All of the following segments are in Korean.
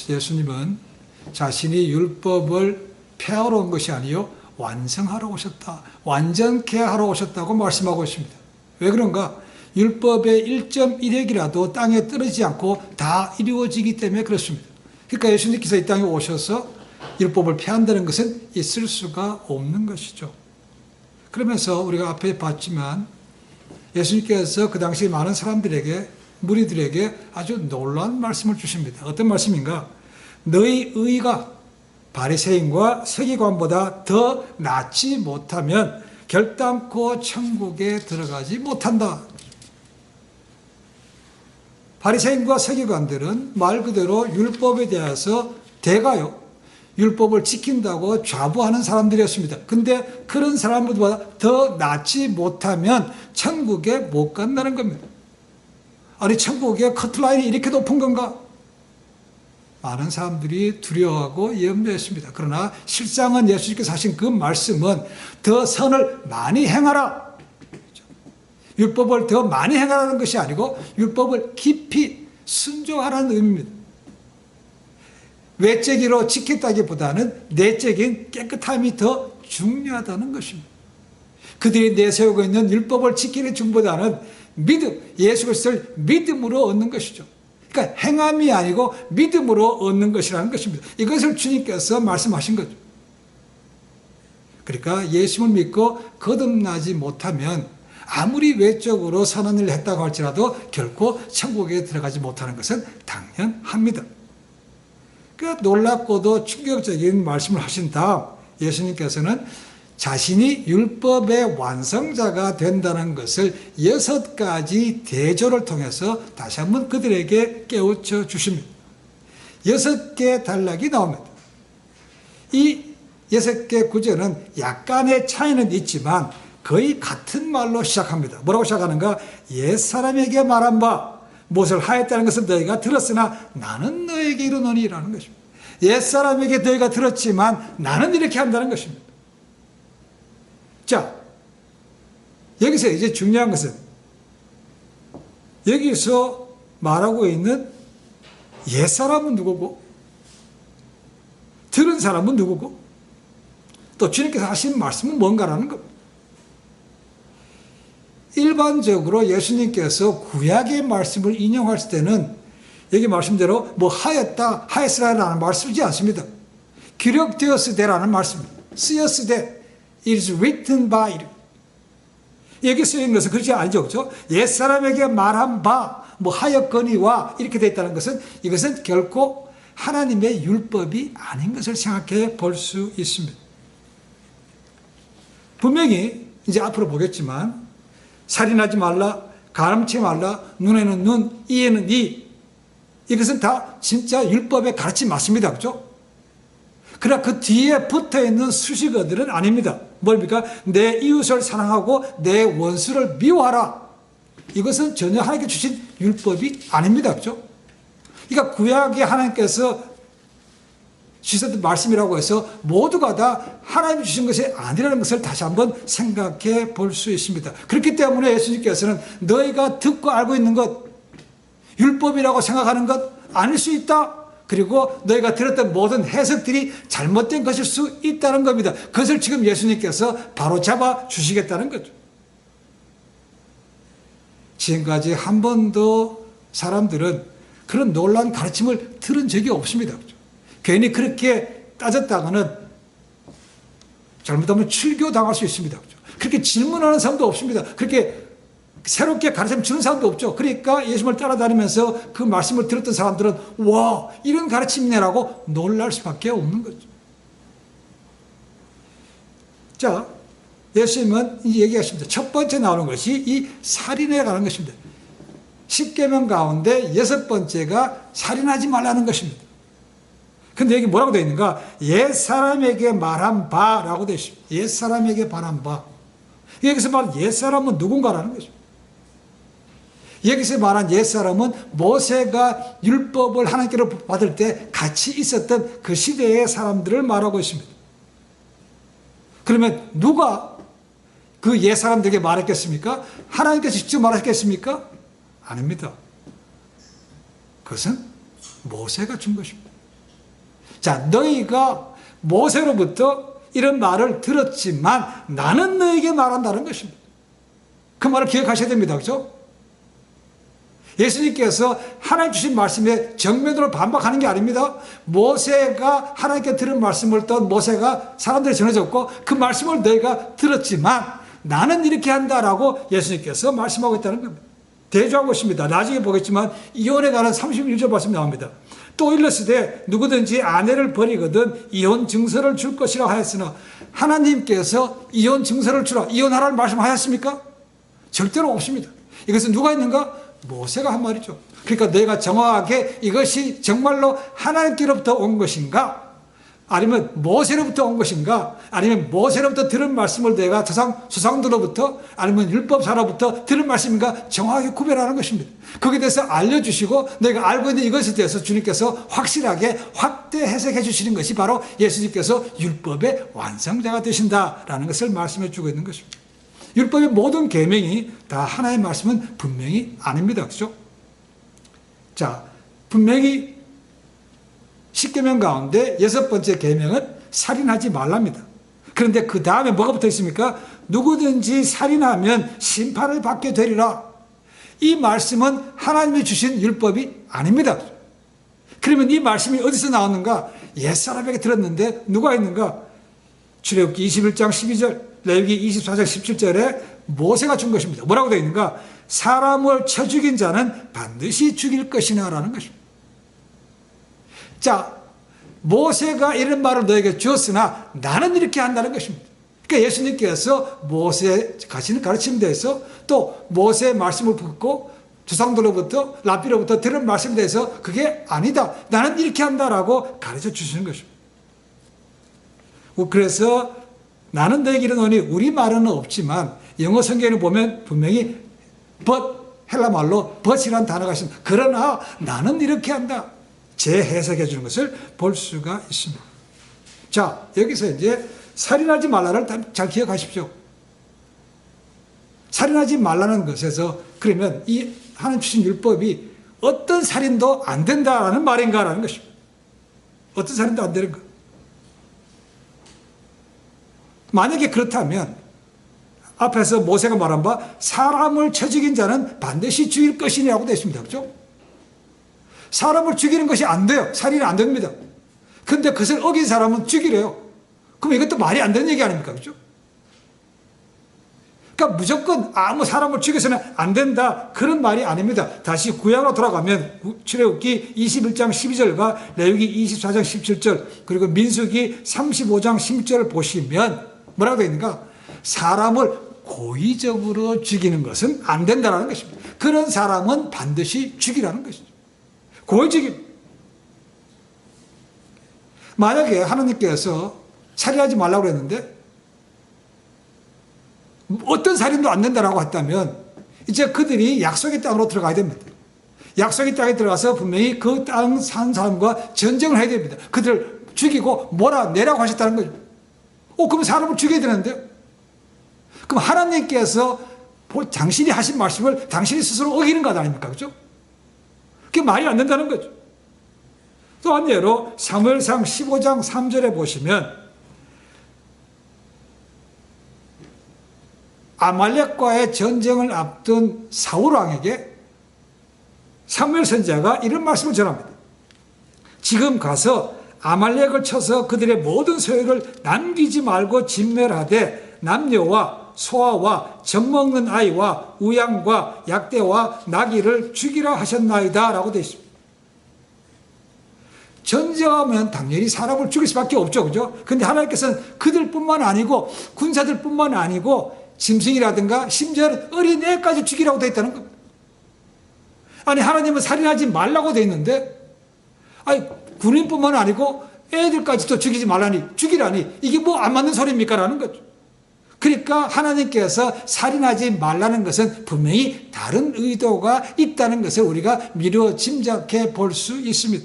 예수님은 자신이 율법을 폐하러 온 것이 아니요 완성하러 오셨다. 완전케 하러 오셨다고 말씀하고 있습니다. 왜 그런가? 율법의 1.1획이라도 땅에 떨어지지 않고 다 이루어지기 때문에 그렇습니다. 그러니까 예수님께서 이 땅에 오셔서 율법을 폐한다는 것은 있을 수가 없는 것이죠. 그러면서 우리가 앞에 봤지만 예수님께서 그 당시 많은 사람들에게, 무리들에게 아주 놀라운 말씀을 주십니다. 어떤 말씀인가? 너희 의가 바리새인과 서기관보다 더 낫지 못하면 결단코 천국에 들어가지 못한다. 바리새인과 서기관들은 말 그대로 율법에 대해서 대가요, 율법을 지킨다고 자부하는 사람들이었습니다. 근데 그런 사람들보다 더 낫지 못하면 천국에 못 간다는 겁니다. 아니, 천국에 커트라인이 이렇게 높은 건가? 많은 사람들이 두려워하고 염려했습니다. 그러나 실상은 예수님께서 하신 그 말씀은 더 선을 많이 행하라. 율법을 더 많이 행하라는 것이 아니고 율법을 깊이 순종하라는 의미입니다. 외적으로 지켰다기보다는 내적인 깨끗함이 더 중요하다는 것입니다. 그들이 내세우고 있는 율법을 지키는 중보다는 믿음, 예수 그리스도를 믿음으로 얻는 것이죠. 그러니까 행함이 아니고 믿음으로 얻는 것이라는 것입니다. 이것을 주님께서 말씀하신 거죠. 그러니까 예수를 믿고 거듭나지 못하면 아무리 외적으로 선한 일을 했다고 할지라도 결코 천국에 들어가지 못하는 것은 당연합니다. 그 놀랍고도 충격적인 말씀을 하신 다음 예수님께서는 자신이 율법의 완성자가 된다는 것을 6가지 대조를 통해서 다시 한번 그들에게 깨우쳐 주십니다. 6개 단락이 나옵니다. 이 6개 구절은 약간의 차이는 있지만 거의 같은 말로 시작합니다. 뭐라고 시작하는가? 옛사람에게 말한 바 무엇을 하였다는 것은 너희가 들었으나 나는 너에게 이르노니라는 것입니다. 옛사람에게 너희가 들었지만 나는 이렇게 한다는 것입니다. 자, 여기서 이제 중요한 것은 여기서 말하고 있는 옛사람은 누구고 들은 사람은 누구고 또 주님께서 하신 말씀은 뭔가라는 겁니다. 일반적으로 예수님께서 구약의 말씀을 인용할 때는 여기 말씀대로 뭐 하였다, 하였으라라는 말을 쓰지 않습니다. 기록되었으되라는 말씀입니다. 쓰였으되 It is written by. 여기 쓰인 것은 그렇지 아니죠. 그렇죠? 옛사람에게 말한 바, 뭐 하였거니와 이렇게 되어 있다는 것은 이것은 결코 하나님의 율법이 아닌 것을 생각해 볼 수 있습니다. 분명히 이제 앞으로 보겠지만 살인하지 말라, 가늠치 말라, 눈에는 눈, 이에는 이. 이것은 다 진짜 율법의 가르침 맞습니다. 그렇죠? 그러나 그 뒤에 붙어있는 수식어들은 아닙니다. 뭡니까? 내 이웃을 사랑하고 내 원수를 미워하라. 이것은 전혀 하나님께 주신 율법이 아닙니다. 그렇죠? 그러니까 구약에 하나님께서 주셨던 말씀이라고 해서 모두가 다 하나님이 주신 것이 아니라는 것을 다시 한번 생각해 볼 수 있습니다. 그렇기 때문에 예수님께서는 너희가 듣고 알고 있는 것, 율법이라고 생각하는 것 아닐 수 있다. 그리고 너희가 들었던 모든 해석들이 잘못된 것일 수 있다는 겁니다. 그것을 지금 예수님께서 바로 잡아 주시겠다는 거죠. 지금까지 한 번도 사람들은 그런 놀라운 가르침을 들은 적이 없습니다. 괜히 그렇게 따졌다가는 잘못하면 출교당할 수 있습니다. 그렇게 질문하는 사람도 없습니다. 그렇게 새롭게 가르침 주는 사람도 없죠. 그러니까 예수님을 따라다니면서 그 말씀을 들었던 사람들은 와, 이런 가르침이네라고 놀랄 수밖에 없는 거죠. 자, 예수님은 얘기하십니다. 첫 번째 나오는 것이 이 살인에 관한 것입니다. 10계명 가운데 6번째가 살인하지 말라는 것입니다. 근데 여기 뭐라고 되어 있는가? 옛사람에게 말한 바라고 되어 있습니다. 옛사람에게 말한 바. 여기서 말한 옛사람은 누군가라는 것입니다. 여기서 말한 옛사람은 모세가 율법을 하나님께로 받을 때 같이 있었던 그 시대의 사람들을 말하고 있습니다. 그러면 누가 그 옛사람들에게 말했겠습니까? 하나님께서 직접 말했겠습니까? 아닙니다. 그것은 모세가 준 것입니다. 자, 너희가 모세로부터 이런 말을 들었지만 나는 너에게 말한다는 것입니다. 그 말을 기억하셔야 됩니다. 그렇죠? 예수님께서 하나님 주신 말씀에 정면으로 반박하는 게 아닙니다. 모세가 하나님께 들은 말씀을 또 모세가 사람들이 전해줬고 그 말씀을 너희가 들었지만 나는 이렇게 한다라고 예수님께서 말씀하고 있다는 겁니다. 대조하고 있습니다. 나중에 보겠지만 이혼에 관한 31절 말씀 나옵니다. 또 일렀으되 누구든지 아내를 버리거든 이혼 증서를 줄 것이라 하였으나 하나님께서 이혼 증서를 주라 이혼하라는 말씀하셨습니까? 절대로 없습니다. 이것은 누가 있는가? 모세가 한 말이죠. 그러니까 너희가 정확하게 이것이 정말로 하나님께로부터 온 것인가? 아니면 모세로부터 온 것인가? 아니면 모세로부터 들은 말씀을 내가 조상들로부터 아니면 율법사로부터 들은 말씀인가? 정확하게 구별하는 것입니다. 거기에 대해서 알려주시고 내가 알고 있는 이것에 대해서 주님께서 확실하게 확대 해석해 주시는 것이 바로 예수님께서 율법의 완성자가 되신다라는 것을 말씀해 주고 있는 것입니다. 율법의 모든 계명이 다 하나의 말씀은 분명히 아닙니다. 그렇죠? 자, 분명히 10계명 가운데 6번째 계명은 살인하지 말랍니다. 그런데 그 다음에 뭐가 붙어 있습니까? 누구든지 살인하면 심판을 받게 되리라. 이 말씀은 하나님이 주신 율법이 아닙니다. 그러면 이 말씀이 어디서 나왔는가? 옛사람에게 들었는데 누가 있는가? 출애굽기 21장 12절, 레위기 24장 17절에 모세가 준 것입니다. 뭐라고 되어 있는가? 사람을 쳐 죽인 자는 반드시 죽일 것이나 라는 것입니다. 자, 모세가 이런 말을 너에게 주었으나 나는 이렇게 한다는 것입니다. 그러니까 예수님께서 모세 가시는 가르침에 대해서 또 모세의 말씀을 듣고 조상들로부터 랍비로부터 들은 말씀에 대해서 그게 아니다. 나는 이렇게 한다라고 가르쳐 주시는 것입니다. 그래서 나는 너에게 이르노니 우리말은 없지만 영어 성경에 보면 분명히 but 헬라 말로 but이라는 단어가 있습니다. 그러나 나는 이렇게 한다. 재해석해 주는 것을 볼 수가 있습니다. 자, 여기서 이제 살인하지 말라를 잘 기억하십시오. 살인하지 말라는 것에서 그러면 이 하나님 주신 율법이 어떤 살인도 안 된다라는 말인가라는 것입니다. 어떤 살인도 안 되는 것. 만약에 그렇다면 앞에서 모세가 말한 바 사람을 쳐 죽인 자는 반드시 죽일 것이라고 되어 있습니다. 그렇죠? 사람을 죽이는 것이 안 돼요. 살인이 안 됩니다. 그런데 그것을 어긴 사람은 죽이래요. 그럼 이것도 말이 안 되는 얘기 아닙니까? 그렇죠? 그러니까 무조건 아무 사람을 죽여서는 안 된다. 그런 말이 아닙니다. 다시 구약으로 돌아가면 출애굽기 21장 12절과 레위기 24장 17절 그리고 민수기 35장 16절을 보시면 뭐라고 되어 있는가? 사람을 고의적으로 죽이는 것은 안 된다는 것입니다. 그런 사람은 반드시 죽이라는 것이죠. 고의적인. 만약에 하나님께서 살인하지 말라고 그랬는데 어떤 살인도 안 된다라고 했다면 이제 그들이 약속의 땅으로 들어가야 됩니다. 약속의 땅에 들어가서 분명히 그 땅 산 사람과 전쟁을 해야 됩니다. 그들을 죽이고 몰아내라고 하셨다는 거죠. 그럼 사람을 죽여야 되는데요. 그럼 하나님께서 당신이 하신 말씀을 당신이 스스로 어기는 것 아닙니까? 그렇죠? 그게 말이 안 된다는 거죠. 또 한 예로 사무엘상 15장 3절에 보시면 아말렉과의 전쟁을 앞둔 사울 왕에게 사무엘 선지자가 이런 말씀을 전합니다. 지금 가서 아말렉을 쳐서 그들의 모든 소유를 남기지 말고 진멸하되 남녀와 소아와 젖먹는 아이와 우양과 약대와 나귀를 죽이라 하셨나이다 라고 되어 있습니다. 전쟁하면 당연히 사람을 죽일 수밖에 없죠. 그죠? 근데 하나님께서는 그들뿐만 아니고 군사들뿐만 아니고 짐승이라든가 심지어 어린애까지 죽이라고 되어 있다는 겁니다. 아니 하나님은 살인하지 말라고 되어 있는데 아니 군인뿐만 아니고 애들까지도 죽이지 말라니 죽이라니 이게 뭐 안 맞는 소리입니까? 라는 거죠. 그러니까 하나님께서 살인하지 말라는 것은 분명히 다른 의도가 있다는 것을 우리가 미루어 짐작해 볼 수 있습니다.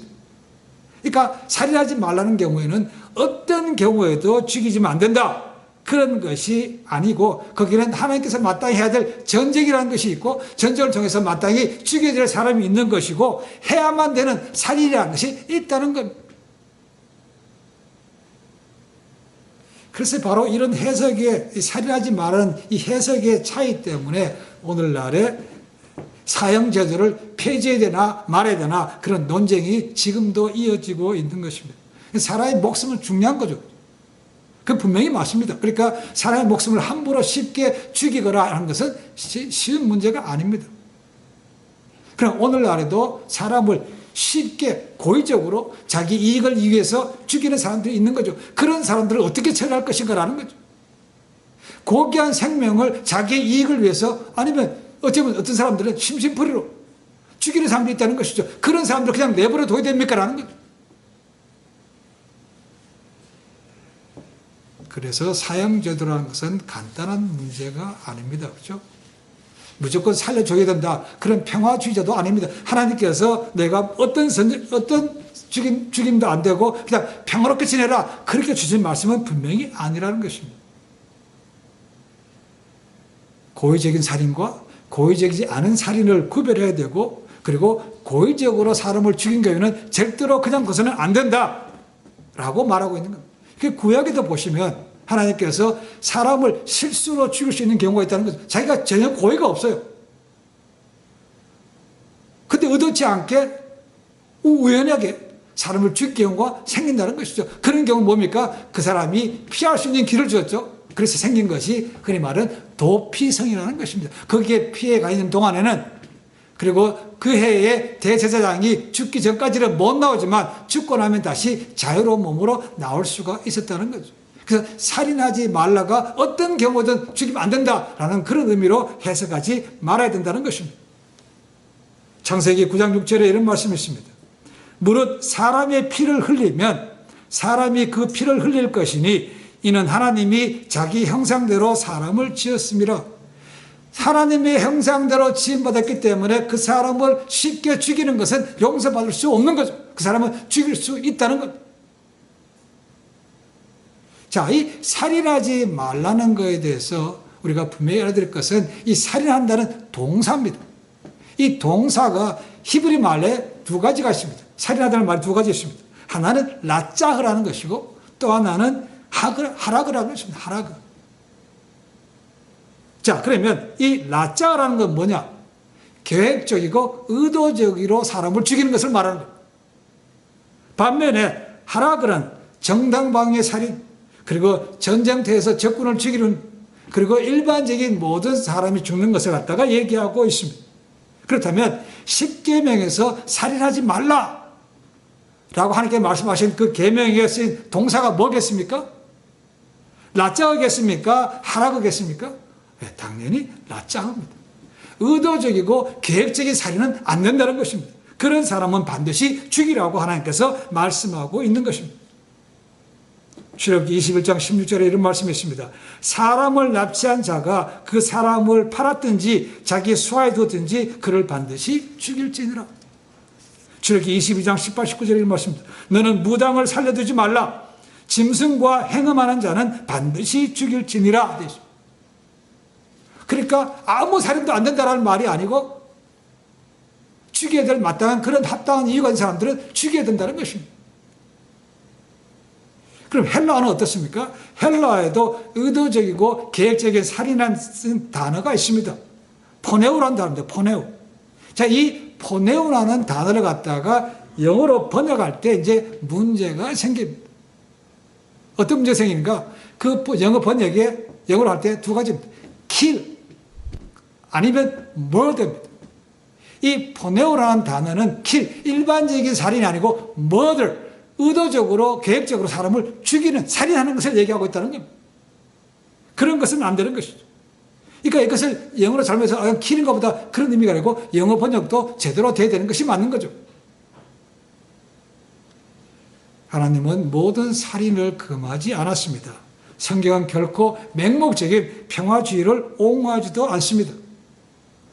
그러니까 살인하지 말라는 경우에는 어떤 경우에도 죽이지면 안 된다. 그런 것이 아니고 거기는 하나님께서 마땅히 해야 될 전쟁이라는 것이 있고 전쟁을 통해서 마땅히 죽여야 될 사람이 있는 것이고 해야만 되는 살인이라는 것이 있다는 겁니다. 그래서 바로 이런 해석의, 살인하지 말라는 이 해석의 차이 때문에 오늘날에 사형제도를 폐지해야 되나 말아야 되나 그런 논쟁이 지금도 이어지고 있는 것입니다. 사람의 목숨은 중요한 거죠. 그 분명히 맞습니다. 그러니까 사람의 목숨을 함부로 쉽게 죽이거나 하는 것은 쉬운 문제가 아닙니다. 그럼 오늘날에도 사람을 쉽게 고의적으로 자기 이익을 위해서 죽이는 사람들이 있는 거죠. 그런 사람들을 어떻게 처리할 것인가라는 거죠. 고귀한 생명을 자기 이익을 위해서 아니면 어쩌면 어떤 사람들은 심심풀이로 죽이는 사람들이 있다는 것이죠. 그런 사람들 그냥 내버려 둬야 됩니까? 라는 거죠. 그래서 사형제도라는 것은 간단한 문제가 아닙니다. 그렇죠? 무조건 살려줘야 된다. 그런 평화주의자도 아닙니다. 하나님께서 내가 어떤 죽임도 안 되고 그냥 평화롭게 지내라. 그렇게 주신 말씀은 분명히 아니라는 것입니다. 고의적인 살인과 고의적이지 않은 살인을 구별해야 되고 그리고 고의적으로 사람을 죽인 경우에는 절대로 그냥 그것은 안 된다. 라고 말하고 있는 겁니다. 구약에도 보시면 하나님께서 사람을 실수로 죽일 수 있는 경우가 있다는 거죠. 자기가 전혀 고의가 없어요. 근데 의도치 않게 우연하게 사람을 죽일 경우가 생긴다는 것이죠. 그런 경우 뭡니까? 그 사람이 피할 수 있는 길을 주었죠. 그래서 생긴 것이 흔히 말하는 도피성이라는 것입니다. 거기에 피해가 있는 동안에는 그리고 그 해에 대제사장이 죽기 전까지는 못 나오지만 죽고 나면 다시 자유로운 몸으로 나올 수가 있었다는 거죠. 그래서 살인하지 말라가 어떤 경우든 죽이면 안 된다라는 그런 의미로 해석하지 말아야 된다는 것입니다. 창세기 9장 6절에 이런 말씀이 있습니다. 무릇 사람의 피를 흘리면 사람이 그 피를 흘릴 것이니 이는 하나님이 자기 형상대로 사람을 지었습니다. 하나님의 형상대로 지음받았기 때문에 그 사람을 쉽게 죽이는 것은 용서받을 수 없는 거죠. 그 사람은 죽일 수 있다는 것. 자, 이 살인하지 말라는 것에 대해서 우리가 분명히 알아들을 것은 이 살인한다는 동사입니다. 이 동사가 히브리 말에 두 가지가 있습니다. 살인하다는 말이 두 가지 있습니다. 하나는 라짜흐라는 것이고 또 하나는 하라그라는 것입니다. 하라그. 자, 그러면 이 라짜라는 건 뭐냐? 계획적이고 의도적으로 사람을 죽이는 것을 말하는 거예요. 반면에 하라그는 정당방위의 살인, 그리고 전쟁터에서 적군을 죽이는, 그리고 일반적인 모든 사람이 죽는 것을 갖다가 얘기하고 있습니다. 그렇다면 10계명에서 살인하지 말라 라고 하나님께 말씀하신 그 계명에 쓰인 동사가 뭐겠습니까? 라짜겠습니까? 하라그겠습니까? 네, 당연히 라짜입니다. 의도적이고 계획적인 살인은 안 된다는 것입니다. 그런 사람은 반드시 죽이라고 하나님께서 말씀하고 있는 것입니다. 출애굽기 21장 16절에 이런 말씀이 있습니다. 사람을 납치한 자가 그 사람을 팔았든지 자기 수하에 두었든지 그를 반드시 죽일지니라. 출애굽기 22장 18, 19절에 이런 말씀입니다. 너는 무당을 살려두지 말라. 짐승과 행음하는 자는 반드시 죽일지니라. 그러니까 아무 살인도 안 된다는 말이 아니고 죽여야 될 마땅한 그런 합당한 이유가 있는 사람들은 죽여야 된다는 것입니다. 그럼 헬라어는 어떻습니까? 헬라어에도 의도적이고 계획적인 살인이라는 단어가 있습니다. 포네우라는 단어입니다. 포네우. 자, 이 포네우라는 단어를 갖다가 영어로 번역할 때 이제 문제가 생깁니다. 어떤 문제가 생기는가? 그 영어 번역에 영어로 할 때 두 가지입니다. kill 아니면 murder입니다. 이 포네오라는 단어는 kill, 일반적인 살인이 아니고 murder, 의도적으로 계획적으로 사람을 죽이는, 살인하는 것을 얘기하고 있다는 겁니다. 그런 것은 안 되는 것이죠. 그러니까 이것을 영어로 잘못해서 kill인 것보다 그런 의미가 아니고 영어 번역도 제대로 돼야 되는 것이 맞는 거죠. 하나님은 모든 살인을 금하지 않았습니다. 성경은 결코 맹목적인 평화주의를 옹호하지도 않습니다.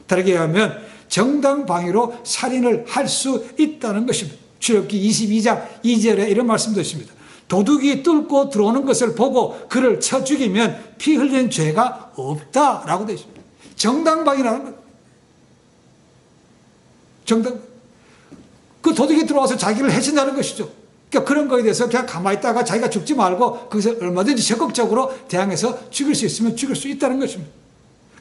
다르게 하면 정당방위로 살인을 할 수 있다는 것입니다. 출애굽기 22장 2절에 이런 말씀도 있습니다. 도둑이 뚫고 들어오는 것을 보고 그를 쳐 죽이면 피 흘린 죄가 없다라고 되어 있습니다. 정당방위라는 것. 정당. 그 도둑이 들어와서 자기를 해친다는 것이죠. 그러니까 그런 거에 대해서 그냥 가만히 있다가 자기가 죽지 말고 거기서 얼마든지 적극적으로 대항해서 죽일 수 있으면 죽일 수 있다는 것입니다.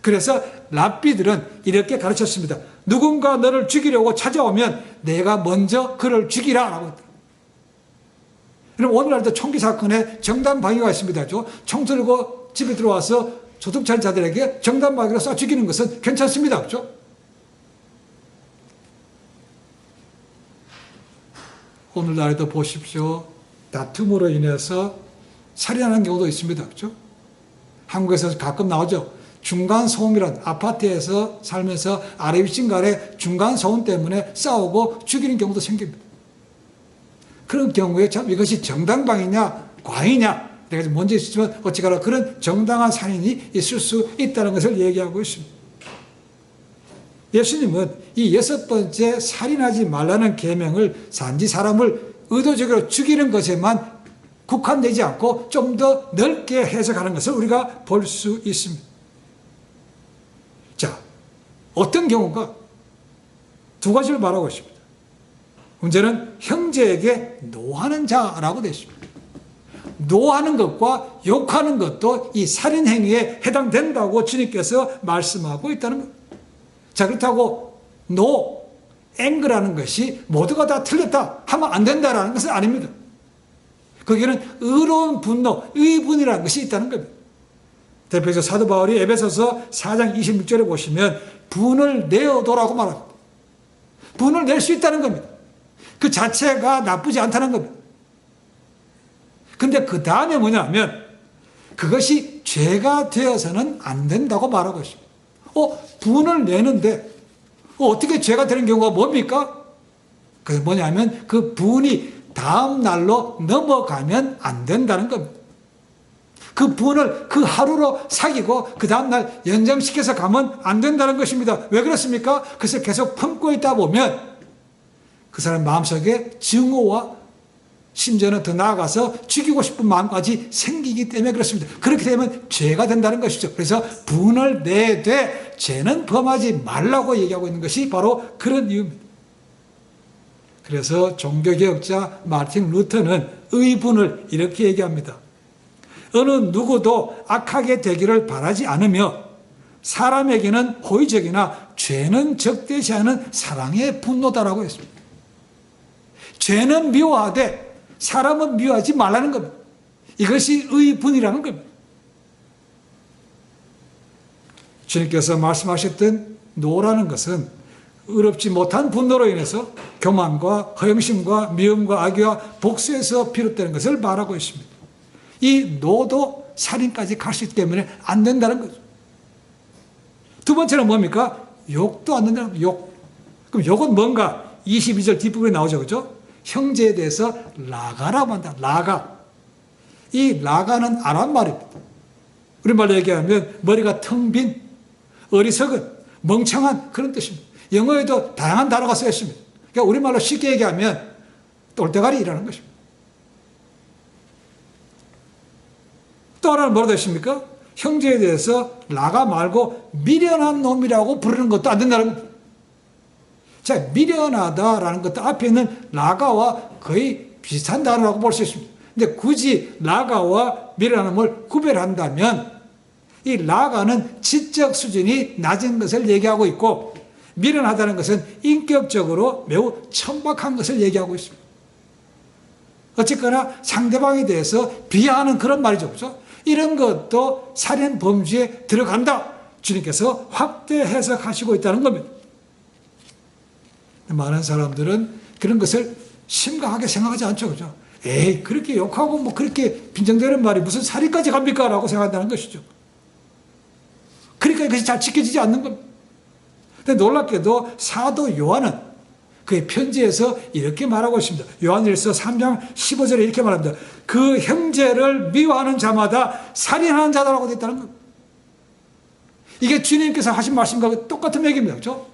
그래서 랍비들은 이렇게 가르쳤습니다. 누군가 너를 죽이려고 찾아오면 내가 먼저 그를 죽이라 라고 했다. 그럼 오늘날도 총기 사건에 정당방위가 있습니다. 총 들고 집에 들어와서 소득차린 자들에게 정당방위로 쏴 죽이는 것은 괜찮습니다. 그렇죠? 오늘날에도 보십시오. 다툼으로 인해서 살인하는 경우도 있습니다. 그렇죠? 한국에서 가끔 나오죠. 중간소음이란 아파트에서 살면서 아래 위층 간에 중간소음 때문에 싸우고 죽이는 경우도 생깁니다. 그런 경우에 참 이것이 정당방위냐 과잉이냐 내가 먼저 있지만 어찌가나 그런 정당한 살인이 있을 수 있다는 것을 얘기하고 있습니다. 예수님은 이 6번째 살인하지 말라는 계명을 단지 사람을 의도적으로 죽이는 것에만 국한되지 않고 좀 더 넓게 해석하는 것을 우리가 볼 수 있습니다. 자, 어떤 경우가 두 가지를 말하고 있습니다. 문제는 형제에게 노하는 자라고 되어 있습니다. 노하는 것과 욕하는 것도 이 살인 행위에 해당된다고 주님께서 말씀하고 있다는 것. 자, 그렇다고 노, 앵그라는 것이 모두가 다 틀렸다 하면 안 된다라는 것은 아닙니다. 거기에는 의로운 분노, 의분이라는 것이 있다는 겁니다. 대표적으로 사도 바울이 에베소서 4장 26절에 보시면 분을 내어도라고 말합니다. 분을 낼 수 있다는 겁니다. 그 자체가 나쁘지 않다는 겁니다. 근데 그 다음에 뭐냐면 그것이 죄가 되어서는 안 된다고 말하고 있습니다. 분을 내는데 어떻게 죄가 되는 경우가 뭡니까? 그게 뭐냐면 그 분이 다음 날로 넘어가면 안 된다는 겁니다. 그 분을 그 하루로 사귀고 그 다음날 연장시켜서 가면 안 된다는 것입니다. 왜 그렇습니까? 그래서 계속 품고 있다 보면 그 사람 마음속에 증오와 심지어는 더 나아가서 죽이고 싶은 마음까지 생기기 때문에 그렇습니다. 그렇게 되면 죄가 된다는 것이죠. 그래서 분을 내되 죄는 범하지 말라고 얘기하고 있는 것이 바로 그런 이유입니다. 그래서 종교개혁자 마틴 루터는 의분을 이렇게 얘기합니다. 어느 누구도 악하게 되기를 바라지 않으며 사람에게는 호의적이나 죄는 적대시하는 사랑의 분노다라고 했습니다. 죄는 미워하되 사람은 미워하지 말라는 겁니다. 이것이 의분이라는 겁니다. 주님께서 말씀하셨던 노라는 것은 의롭지 못한 분노로 인해서 교만과 허영심과 미움과 악의와 복수에서 비롯되는 것을 말하고 있습니다. 이 노도 살인까지 갈 수 있기 때문에 안 된다는 거죠. 두 번째는 뭡니까? 욕도 안 된다는 거죠. 욕. 그럼 욕은 뭔가? 22절 뒷부분에 나오죠. 그죠? 형제에 대해서 라가라고 한다. 라가. 이 라가는 아람 말입니다. 우리말로 얘기하면 머리가 텅 빈, 어리석은, 멍청한 그런 뜻입니다. 영어에도 다양한 단어가 쓰여 있습니다. 그러니까 우리말로 쉽게 얘기하면 똘대가리라는 것입니다. 또 하나는 뭐라고 했습니까? 형제에 대해서 라가 말고 미련한 놈이라고 부르는 것도 안 된다는 겁니다. 자, 미련하다라는 것도 앞에 있는 라가와 거의 비슷한 단어라고 볼 수 있습니다. 근데 굳이 라가와 미련함을 구별한다면 이 라가는 지적 수준이 낮은 것을 얘기하고 있고 미련하다는 것은 인격적으로 매우 천박한 것을 얘기하고 있습니다. 어쨌거나 상대방에 대해서 비하하는 그런 말이죠. 그렇죠? 이런 것도 살인 범죄에 들어간다. 주님께서 확대 해석하시고 있다는 겁니다. 많은 사람들은 그런 것을 심각하게 생각하지 않죠. 그죠? 에이, 그렇게 욕하고 뭐 그렇게 빈정대는 말이 무슨 살인까지 갑니까? 라고 생각한다는 것이죠. 그러니까 이것이 잘 지켜지지 않는 겁니다. 근데 놀랍게도 사도 요한은 그의 편지에서 이렇게 말하고 있습니다. 요한일서 3장 15절에 이렇게 말합니다. 그 형제를 미워하는 자마다 살인하는 자다라고 되어 있다는 겁니다. 이게 주님께서 하신 말씀과 똑같은 얘기입니다. 그렇죠?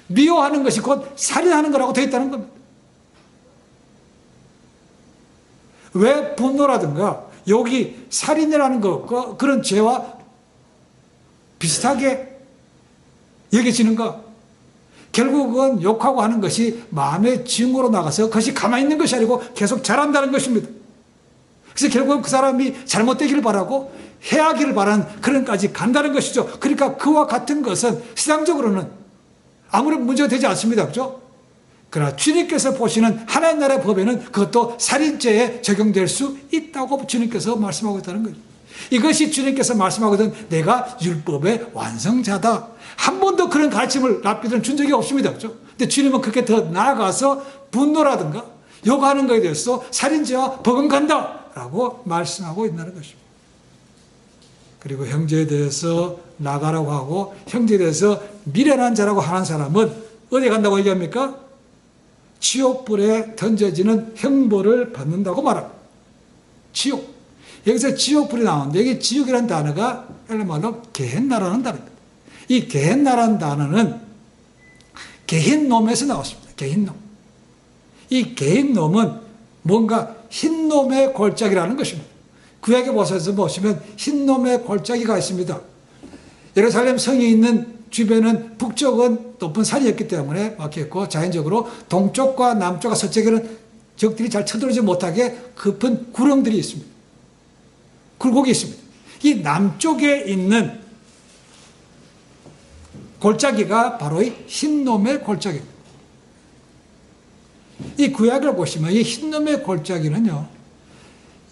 미워하는 것이 곧 살인하는 거라고 되어 있다는 겁니다. 왜 분노라든가 욕이 살인이라는 것과 그런 죄와 비슷하게 여겨지는가? 결국은 욕하고 하는 것이 마음의 증오로 나가서 그것이 가만히 있는 것이 아니고 계속 자란다는 것입니다. 그래서 결국은 그 사람이 잘못되기를 바라고 해하기를 바라는 그런까지 간다는 것이죠. 그러니까 그와 같은 것은 시장적으로는 아무런 문제가 되지 않습니다. 그렇죠? 그러나 주님께서 보시는 하나님 나라의 법에는 그것도 살인죄에 적용될 수 있다고 주님께서 말씀하고 있다는 거죠. 이것이 주님께서 말씀하거든 내가 율법의 완성자다. 한 번도 그런 가르침을 랍비들은 준 적이 없습니다. 그렇죠? 근데 주님은 그렇게 더 나아가서 분노라든가 욕하는 것에 대해서 살인죄와 버금간다 라고 말씀하고 있다는 것입니다. 그리고 형제에 대해서 나가라고 하고 형제에 대해서 미련한 자라고 하는 사람은 어디 간다고 얘기합니까? 지옥불에 던져지는 형벌을 받는다고 말합니다. 지옥. 여기서 지옥불이 나오는데 여기 지옥이라는 단어가 말로 게헨나라는 단어입니다. 이 게헨나라는 단어는 게힌놈에서 나왔습니다. 게힌놈. 이 게힌놈은 뭔가 흰놈의 골짜기라는 것입니다. 구약에 보시면 흰놈의 골짜기가 있습니다. 예루살렘 성이 있는 주변은 북쪽은 높은 산이었기 때문에 막혔고 자연적으로 동쪽과 남쪽과 서쪽에는 적들이 잘 쳐들어오지 못하게 깊은 구렁들이 있습니다. 굴곡이 있습니다. 이 남쪽에 있는 골짜기가 바로 이 흰놈의 골짜기입니다. 이 구약을 보시면 이 흰놈의 골짜기는요,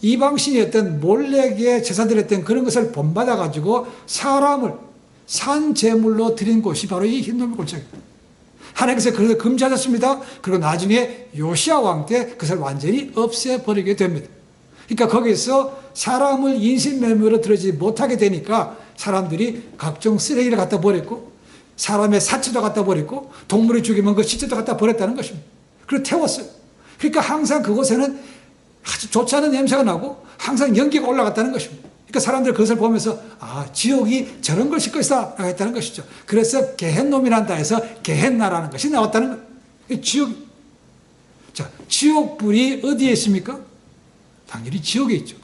이방신이었던 몰렉의 제사드렸던 그런 것을 본받아가지고 사람을 산제물로 드린 곳이 바로 이 흰놈의 골짜기입니다. 하나님께서 그것을 금지하셨습니다. 그리고 나중에 요시야 왕 때 그것을 완전히 없애버리게 됩니다. 그러니까 거기서 사람을 인신매매로 들어지 못하게 되니까 사람들이 각종 쓰레기를 갖다 버렸고 사람의 사체도 갖다 버렸고 동물이 죽이면 그 시체도 갖다 버렸다는 것입니다. 그리고 태웠어요. 그러니까 항상 그곳에는 아주 좋지 않은 냄새가 나고 항상 연기가 올라갔다는 것입니다. 그러니까 사람들이 그것을 보면서 지옥이 저런 걸 싣고 있어 라고 했다는 것이죠. 그래서 게헨놈이란다 해서 게헨나라는 것이 나왔다는 거예요. 지옥. 자, 지옥불이 어디에 있습니까? 당연히 지옥에 있죠.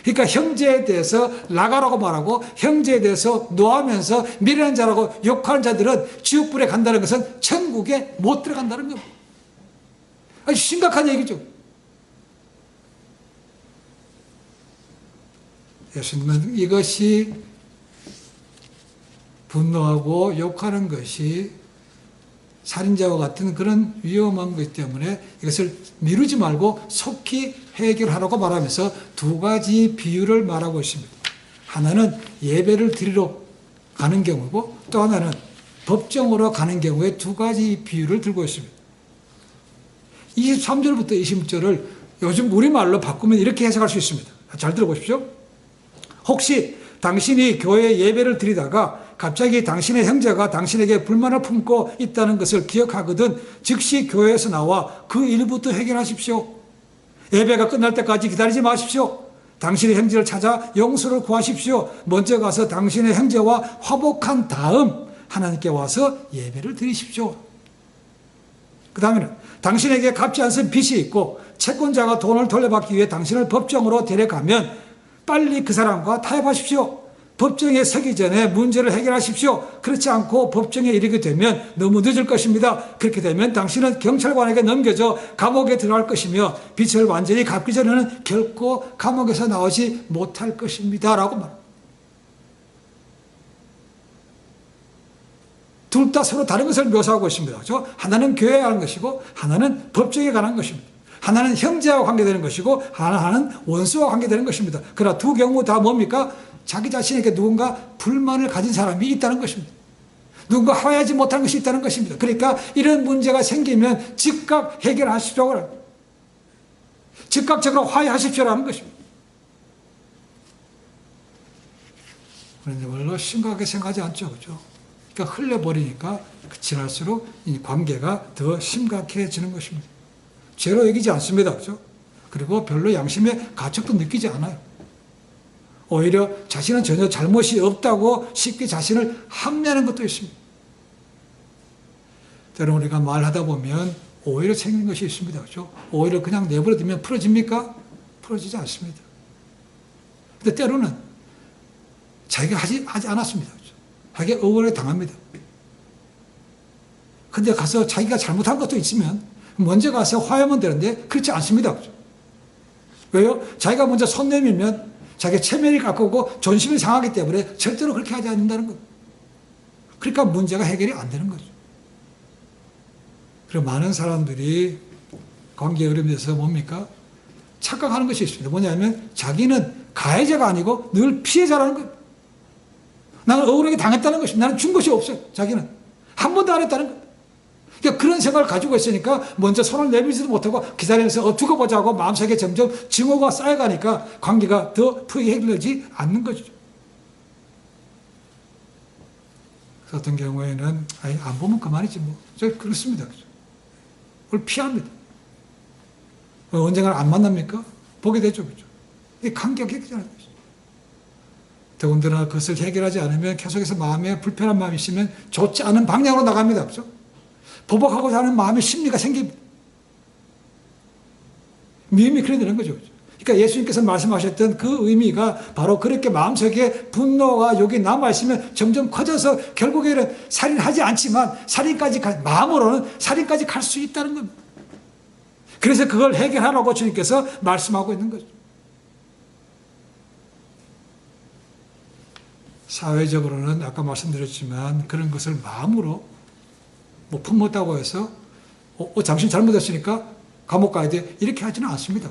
그러니까 형제에 대해서 나가라고 말하고 형제에 대해서 노하면서 미련한 자라고 욕하는 자들은 지옥불에 간다는 것은 천국에 못 들어간다는 겁니다. 아주 심각한 얘기죠. 예수님은 이것이 분노하고 욕하는 것이 살인자와 같은 그런 위험한 것 때문에 이것을 미루지 말고 속히 해결하라고 말하면서 두 가지 비유를 말하고 있습니다. 하나는 예배를 드리러 가는 경우고 또 하나는 법정으로 가는 경우에 두 가지 비유를 들고 있습니다. 23절부터 26절을 요즘 우리말로 바꾸면 이렇게 해석할 수 있습니다. 잘 들어보십시오. 혹시 당신이 교회에 예배를 드리다가 갑자기 당신의 형제가 당신에게 불만을 품고 있다는 것을 기억하거든 즉시 교회에서 나와 그 일부터 해결하십시오. 예배가 끝날 때까지 기다리지 마십시오. 당신의 형제를 찾아 용서를 구하십시오. 먼저 가서 당신의 형제와 화목한 다음 하나님께 와서 예배를 드리십시오. 그 다음에는 당신에게 갚지 않은 빚이 있고 채권자가 돈을 돌려받기 위해 당신을 법정으로 데려가면 빨리 그 사람과 타협하십시오. 법정에 서기 전에 문제를 해결하십시오. 그렇지 않고 법정에 이르게 되면 너무 늦을 것입니다. 그렇게 되면 당신은 경찰관에게 넘겨져 감옥에 들어갈 것이며 빚을 완전히 갚기 전에는 결코 감옥에서 나오지 못할 것입니다. 라고 말합니다. 둘 다 서로 다른 것을 묘사하고 있습니다. 그렇죠? 하나는 교회에 가는 것이고 하나는 법정에 가는 것입니다. 하나는 형제와 관계되는 것이고 하나는 원수와 관계되는 것입니다. 그러나 두 경우 다 뭡니까? 자기 자신에게 누군가 불만을 가진 사람이 있다는 것입니다. 누군가 화해하지 못하는 것이 있다는 것입니다. 그러니까 이런 문제가 생기면 즉각 해결하십시오. 즉각적으로 화해하십시오라는 것입니다. 그런데 별로 심각하게 생각하지 않죠. 그렇죠? 그러니까 흘려버리니까 지날수록 이 관계가 더 심각해지는 것입니다. 죄로 여기지 않습니다. 그렇죠? 그리고 별로 양심의 가책도 느끼지 않아요. 오히려 자신은 전혀 잘못이 없다고 쉽게 자신을 합리하는 것도 있습니다. 때로는 우리가 말하다 보면 오히려 생긴 것이 있습니다. 그렇죠? 오히려 그냥 내버려두면 풀어집니까? 풀어지지 않습니다. 근데 때로는 자기가 하지 않았습니다. 그렇죠? 자기가 억울하게 당합니다. 근데 가서 자기가 잘못한 것도 있으면 먼저 가서 화해하면 되는데 그렇지 않습니다. 그죠? 왜요? 자기가 먼저 손 내밀면 자기 체면이 가깝고 존심이 상하기 때문에 절대로 그렇게 하지 않는다는 거예요. 그러니까 문제가 해결이 안 되는 거죠. 그리고 많은 사람들이 관계 어려움에 대해서 뭡니까? 착각하는 것이 있습니다. 뭐냐면 자기는 가해자가 아니고 늘 피해자라는 거예요. 나는 억울하게 당했다는 것입니다. 나는 준 것이 없어요. 자기는. 한 번도 안 했다는 거예요. 그러니까 그런 생각을 가지고 있으니까 먼저 손을 내밀지도 못하고 기다리면서 두고 보자고 마음속에 점점 증오가 쌓여가니까 관계가 더 해결되지 않는 거죠. 어떤 경우에는 안 보면 그만이지 뭐. 그렇습니다. 그걸 피합니다. 언젠가 안 만납니까? 보게 되죠. 그죠? 이게 관계가 해결하는 거죠. 더군다나 그것을 해결하지 않으면 계속해서 마음에 불편한 마음이 있으면 좋지 않은 방향으로 나갑니다. 그죠? 보복하고자 하는 마음의 심리가 생깁니다. 미움이 그래 되는 거죠. 그러니까 예수님께서 말씀하셨던 그 의미가 바로 그렇게 마음속에 분노가 욕이 남아있으면 점점 커져서 결국에는 살인하지 않지만 마음으로는 살인까지 갈 수 있다는 겁니다. 그래서 그걸 해결하라고 주님께서 말씀하고 있는 거죠. 사회적으로는 아까 말씀드렸지만 그런 것을 마음으로 품었다고 해서 당신 잘못했으니까 감옥 가야 돼 이렇게 하지는 않습니다.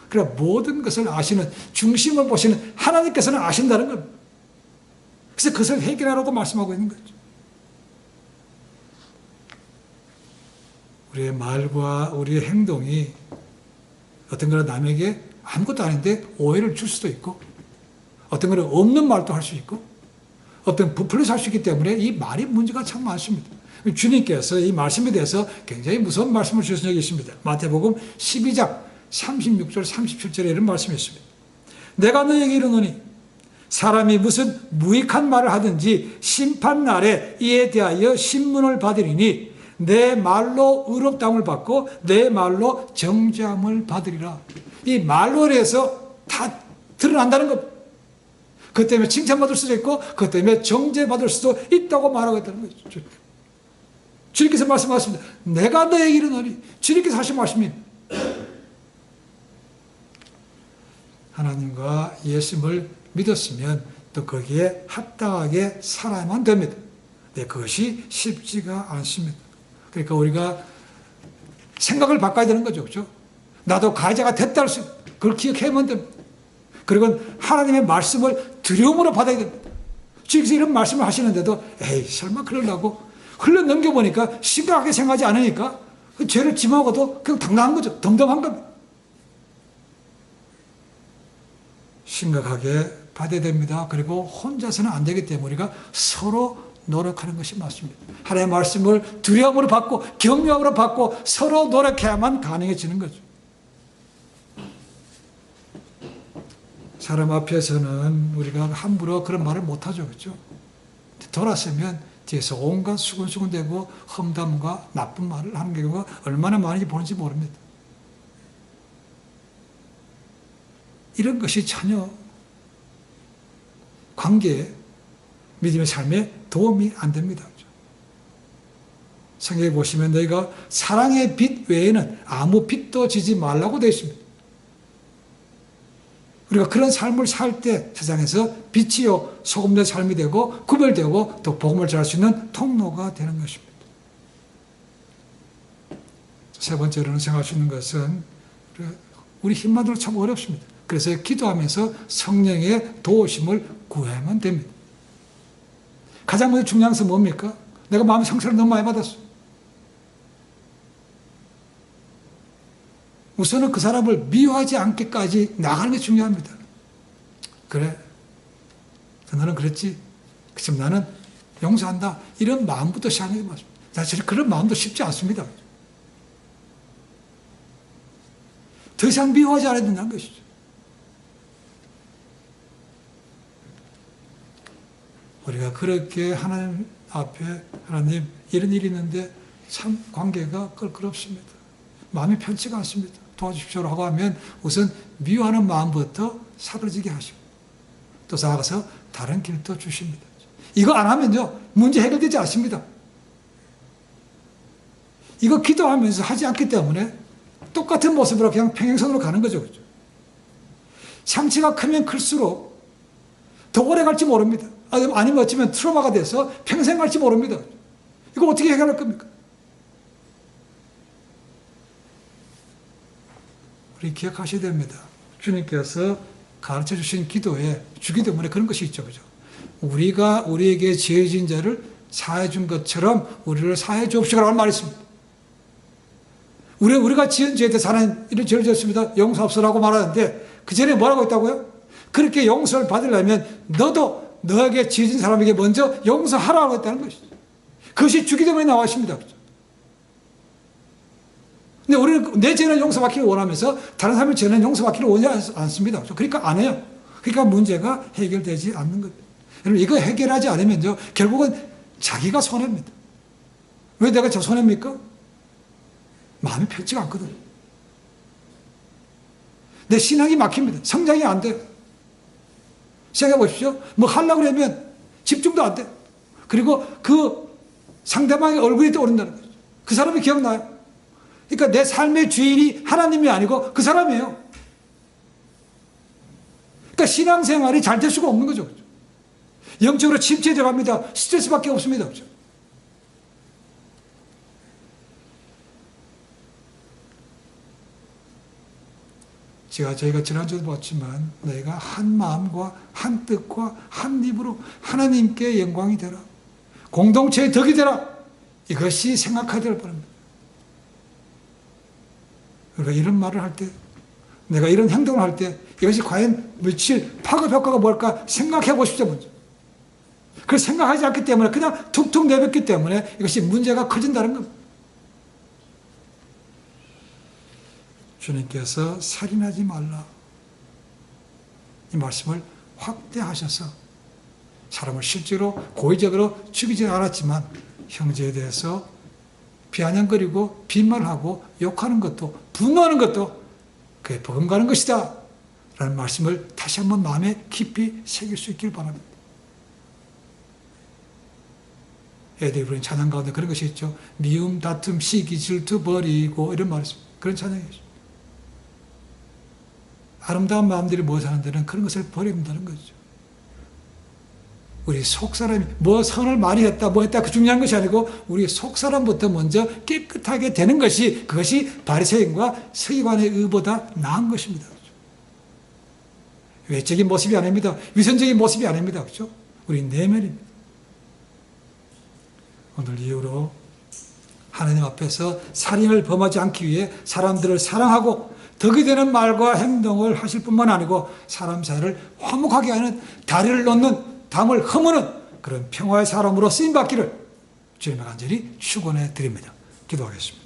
그러나 모든 것을 아시는 중심을 보시는 하나님께서는 아신다는 겁니다. 그래서 그것을 해결하라고 말씀하고 있는 거죠. 우리의 말과 우리의 행동이 어떤 거는 남에게 아무것도 아닌데 오해를 줄 수도 있고 어떤 거는 없는 말도 할 수 있고 어떤 부풀려서 할 수 있기 때문에 이 말이 문제가 참 많습니다. 주님께서 이 말씀에 대해서 굉장히 무서운 말씀을 주신 적이 있습니다. 마태복음 12장 36절 37절에 이런 말씀이 있습니다. 내가 너에게 이르노니 사람이 무슨 무익한 말을 하든지 심판날에 이에 대하여 신문을 받으리니 내 말로 의롭다함을 받고 내 말로 정죄함을 받으리라. 이 말로 인해서 다 드러난다는 것. 그 때문에 칭찬받을 수도 있고 그 때문에 정죄받을 수도 있다고 말하고 있다는 거죠. 주님께서 말씀하십니다. 내가 너에게 이르노니 주님께서 하신 말씀입니다. 하나님과 예수님을 믿었으면 또 거기에 합당하게 살아야만 됩니다. 네, 그것이 쉽지가 않습니다. 그러니까 우리가 생각을 바꿔야 되는 거죠. 그렇죠? 나도 가해자가 됐다 할 수, 그걸 기억해야만 됩니다. 그리고 하나님의 말씀을 두려움으로 받아야 됩니다. 주님께서 이런 말씀을 하시는데도 에이 설마 그러려고 흘러 넘겨보니까 심각하게 생각하지 않으니까 죄를 짐하고도 그냥 당당한 거죠. 덤덤한 겁니다. 심각하게 받아야 됩니다. 그리고 혼자서는 안 되기 때문에 우리가 서로 노력하는 것이 맞습니다. 하나님의 말씀을 두려움으로 받고 경외함으로 받고 서로 노력해야만 가능해지는 거죠. 사람 앞에서는 우리가 함부로 그런 말을 못하죠. 그렇죠? 돌아서면 뒤에서 온갖 수근수근대고 험담과 나쁜 말을 하는 경우가 얼마나 많은지 보는지 모릅니다. 이런 것이 전혀 관계에 믿음의 삶에 도움이 안 됩니다. 성경에 보시면 너희가 사랑의 빛 외에는 아무 빛도 지지 말라고 되어 있습니다. 우리가 그런 삶을 살 때 세상에서 빛이요 소금의 삶이 되고 구별되고 또 복음을 전할 수 있는 통로가 되는 것입니다. 세 번째로는 생각할 수 있는 것은 우리 힘만으로 참 어렵습니다. 그래서 기도하면서 성령의 도우심을 구해야만 됩니다. 가장 먼저 중요한 것은 뭡니까? 내가 마음의 상처를 너무 많이 받았어. 우선은 그 사람을 미워하지 않게까지 나가는 게 중요합니다. 그래, 너는 그랬지. 그치만 나는 용서한다. 이런 마음부터 시작하는 게 맞습니다. 사실 그런 마음도 쉽지 않습니다. 더 이상 미워하지 않아야 된다는 것이죠. 우리가 그렇게 하나님 앞에 하나님 이런 일이 있는데 참 관계가 껄끄럽습니다. 마음이 편치가 않습니다. 도와주십시오라고 하면 우선 미워하는 마음부터 사그러지게 하시고 또 나아가서 다른 길도 주십니다. 이거 안 하면요 문제 해결되지 않습니다. 이거 기도하면서 하지 않기 때문에 똑같은 모습으로 그냥 평행선으로 가는 거죠. 그죠? 상처가 크면 클수록 더 오래 갈지 모릅니다. 아니면 어쩌면 트라우마가 돼서 평생 갈지 모릅니다. 이거 어떻게 해결할 겁니까? 우리 기억하셔야 됩니다. 주님께서 가르쳐 주신 기도에 주기도문에 그런 것이 있죠. 그죠? 우리가 우리에게 지어진 죄를 사해 준 것처럼 우리를 사해 주옵시고라는 말이 있습니다. 우리가 지은 죄에 대해서 하나님 이런 죄를 지었습니다. 용서없으라고 말하는데 그 전에 뭐라고 했다고요? 그렇게 용서를 받으려면 너도 너에게 지어진 사람에게 먼저 용서하라고 했다는 것이죠. 그것이 주기도문에 나와 있습니다. 근데 우리는 내 죄는 용서받기를 원하면서 다른 사람의 죄는 용서받기를 원하지 않습니다. 그러니까 안 해요. 그러니까 문제가 해결되지 않는 겁니다. 여러분 이거 해결하지 않으면요 결국은 자기가 손해입니다. 왜 내가 저 손해입니까? 마음이 편치가 않거든요. 내 신앙이 막힙니다. 성장이 안 돼요. 생각해 보십시오. 뭐 하려고 그러면 집중도 안 돼요. 그리고 그 상대방의 얼굴이 떠오른다는 거죠. 그 사람이 기억나요. 그러니까 내 삶의 주인이 하나님이 아니고 그 사람이에요. 그러니까 신앙생활이 잘 될 수가 없는 거죠. 영적으로 침체해 들어갑니다. 스트레스밖에 없습니다. 그렇죠? 저희가 지난주에도 봤지만 너희가 한 마음과 한 뜻과 한 입으로 하나님께 영광이 되라. 공동체의 덕이 되라. 이것이 생각하기를 바랍니다. 우리가 이런 말을 할 때, 내가 이런 행동을 할 때 이것이 과연 며칠 파급 효과가 뭘까 생각해 보십시오. 먼저. 그걸 생각하지 않기 때문에 그냥 툭툭 내뱉기 때문에 이것이 문제가 커진다는 겁니다. 주님께서 살인하지 말라. 이 말씀을 확대하셔서 사람을 실제로 고의적으로 죽이지 않았지만 형제에 대해서 비아냥거리고 빈말하고 욕하는 것도 분노하는 것도 그게 버금가는 것이다 라는 말씀을 다시 한번 마음에 깊이 새길 수 있길 바랍니다. 애들이 부르는 찬양 가운데 그런 것이 있죠. 미움, 다툼, 시기, 질투 버리고 이런 말이 있습니다. 그런 찬양이 있습니다. 아름다운 마음들이 모여 사는 데는 그런 것을 버린다는 거죠. 우리 속사람이 뭐 선을 많이 했다 뭐 했다 그 중요한 것이 아니고 우리 속사람부터 먼저 깨끗하게 되는 것이 그것이 바리새인과 서기관의 의보다 나은 것입니다. 그렇죠? 외적인 모습이 아닙니다. 위선적인 모습이 아닙니다. 그렇죠? 우리 내면입니다. 오늘 이후로 하나님 앞에서 살인을 범하지 않기 위해 사람들을 사랑하고 덕이 되는 말과 행동을 하실 뿐만 아니고 사람 사이를 화목하게 하는 다리를 놓는 담을 허무는 그런 평화의 사람으로 쓰임받기를 주님의 간절히 축원해 드립니다. 기도하겠습니다.